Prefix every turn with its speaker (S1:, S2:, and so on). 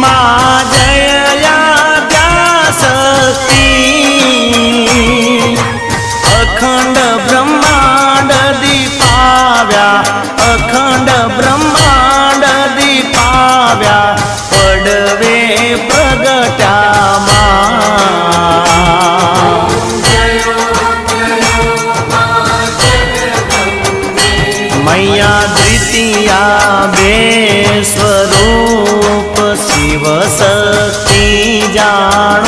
S1: मा जया शक्ति अखंड ब्रह्मांड दीपाव्या अखंड ब्रह्मांड दीपाव्या पडवे प्रगट्या मा मैया द्वितीया बे स्वरूप शिव शक्ति जान